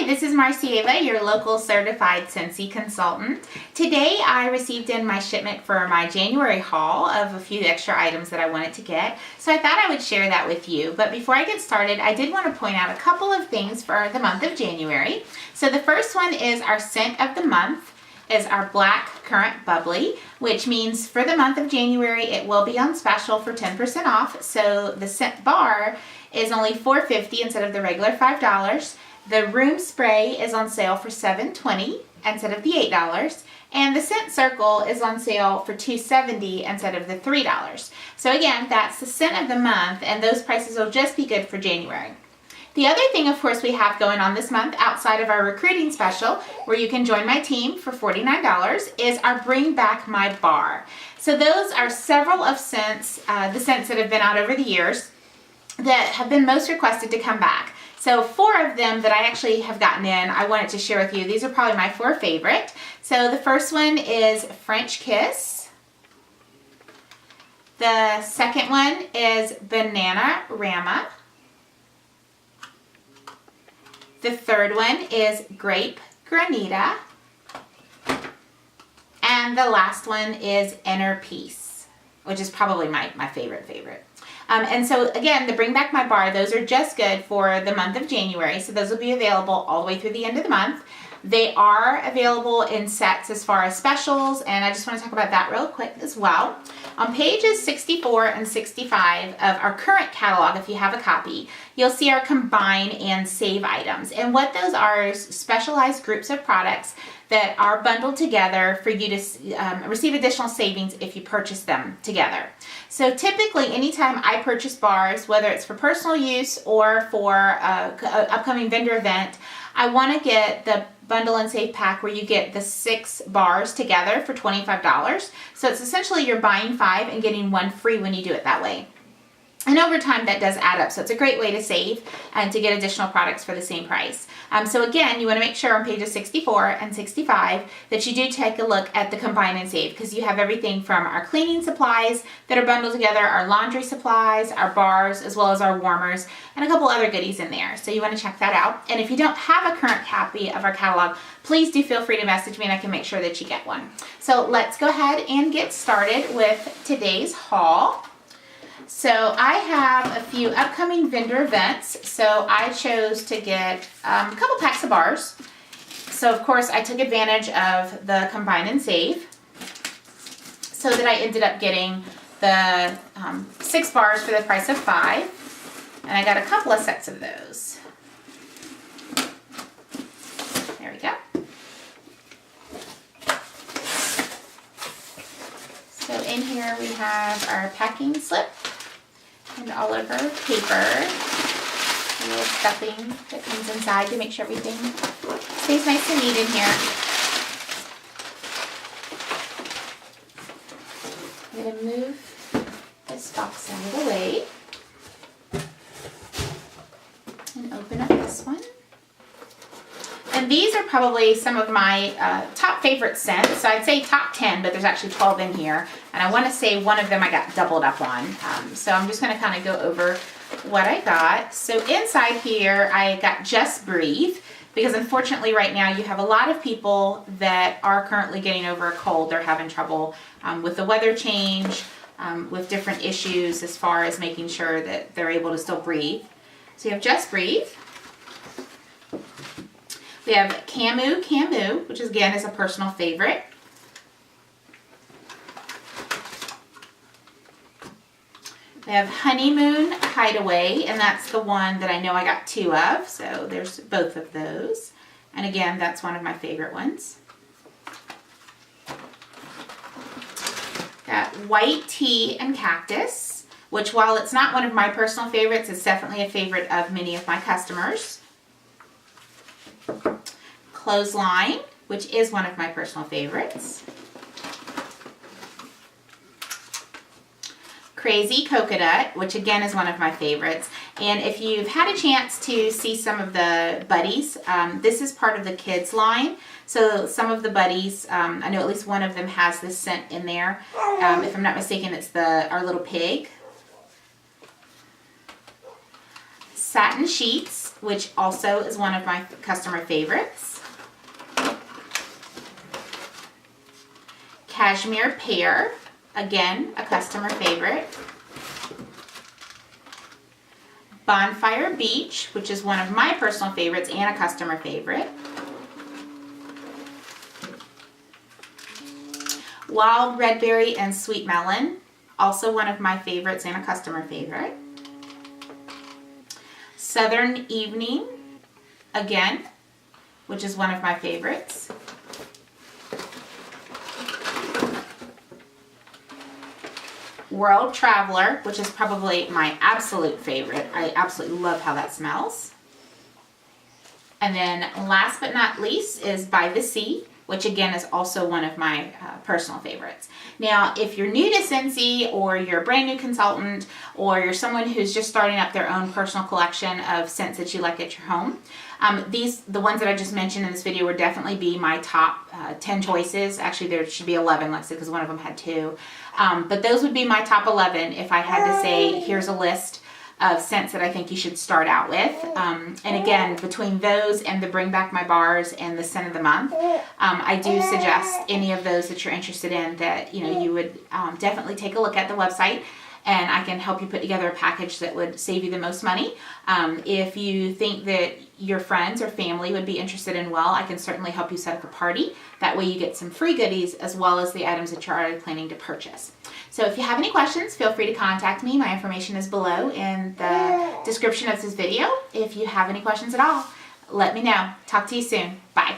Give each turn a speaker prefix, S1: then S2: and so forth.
S1: Hi, this is Marcieva, your local certified Scentsy consultant. Today I received in my shipment for my January haul of a few extra items that I wanted to get, so I thought I would share that with you. But before I get started, I did want to point out a couple of things for the month of January. So the first one is our scent of the month is our Black Currant Bubbly, which means for the month of January it will be on special for 10% off. So the scent bar is only $4.50 instead of the regular $5. The room spray is on sale for $7.20 instead of the $8. And the scent circle is on sale for $2.70 instead of the $3. So again, that's the scent of the month, and those prices will just be good for January. The other thing, of course, we have going on this month outside of our recruiting special, where you can join my team for $49, is our Bring Back My Bar. So those are several of scents, the scents that have been out over the years that have been most requested to come back. So 4 of them that I actually have gotten in, I wanted to share with you. These are probably my 4 favorite. So the first one is French Kiss. The second one is Banana Rama. The third one is Grape Granita. And the last one is Inner Peace, which is probably my favorite. And so again, the Bring Back My Bar, those are just good for the month of January. So those will be available all the way through the end of the month. They are available in sets as far as specials, and I just want to talk about that real quick as well. On pages 64 and 65 of our current catalog, if you have a copy, you'll see our combine and save items. And what those are is specialized groups of products that are bundled together for you to receive additional savings if you purchase them together. So typically, anytime I purchase bars, whether it's for personal use or for an upcoming vendor event, I want to get the bundle and save pack where you get the 6 bars together for $25. So it's essentially you're buying 5 and getting 1 free when you do it that way. And over time, that does add up. So it's a great way to save and to get additional products for the same price. So again, you want to make sure on pages 64 and 65 that you do take a look at the combine and save, because you have everything from our cleaning supplies that are bundled together, our laundry supplies, our bars, as well as our warmers, and a couple other goodies in there. So you want to check that out. And if you don't have a current copy of our catalog, please do feel free to message me and I can make sure that you get one. So let's go ahead and get started with today's haul. So I have a few upcoming vendor events, so I chose to get a couple packs of bars. So of course I took advantage of the combine and save, so that I ended up getting the 6 bars for the price of 5, and I got a couple of sets of those. There we go. So in here we have our packing slip and all of our paper, a little stuffing that comes inside to make sure everything stays nice and neat in here. I'm going to move this box out of the way and open up this one. And these are probably some of my top favorite scents. So I'd say top 10, but there's actually 12 in here. And I want to say one of them I got doubled up on. So I'm just going to kind of go over what I got. So inside here, I got Just Breathe, because unfortunately right now you have a lot of people that are currently getting over a cold. They're having trouble with the weather change, with different issues as far as making sure that they're able to still breathe. So you have Just Breathe. We have Camu, which again is a personal favorite. We have Honeymoon Hideaway, and that's the one that I know I got 2 of, so there's both of those. And again, that's one of my favorite ones. Got White Tea and Cactus, which while it's not one of my personal favorites, it's definitely a favorite of many of my customers. Clothesline, which is one of my personal favorites. Crazy Coconut, which again is one of my favorites. And if you've had a chance to see some of the buddies, this is part of the kids line. So some of the buddies, I know at least one of them has this scent in there. If I'm not mistaken, it's our little pig. satin sheets, which also is one of my customer favorites. Cashmere pear, again, a customer favorite. Bonfire Beach, which is one of my personal favorites and a customer favorite. Wild Red Berry and Sweet Melon, also one of my favorites and a customer favorite. Southern Evening, again, which is one of my favorites. World Traveler, which is probably my absolute favorite. I absolutely love how that smells. And then last but not least is By the Sea, which again is also one of my personal favorites. Now, if you're new to Scentsy, or you're a brand new consultant, or you're someone who's just starting up their own personal collection of scents that you like at your home, the ones that I just mentioned in this video would definitely be my top 10 choices. Actually, there should be 11, like I said, because one of them had 2. But those would be my top 11 if I had to say, here's a list of scents that I think you should start out with. And again, between those and the Bring Back My Bars and the Scent of the Month, I do suggest any of those that you're interested in that you would definitely take a look at the website, and I can help you put together a package that would save you the most money. If you think that your friends or family would be interested in, well, I can certainly help you set up a party. That way you get some free goodies as well as the items that you're already planning to purchase. So if you have any questions, feel free to contact me. My information is below in the description of this video. If you have any questions at all, let me know. Talk to you soon. Bye.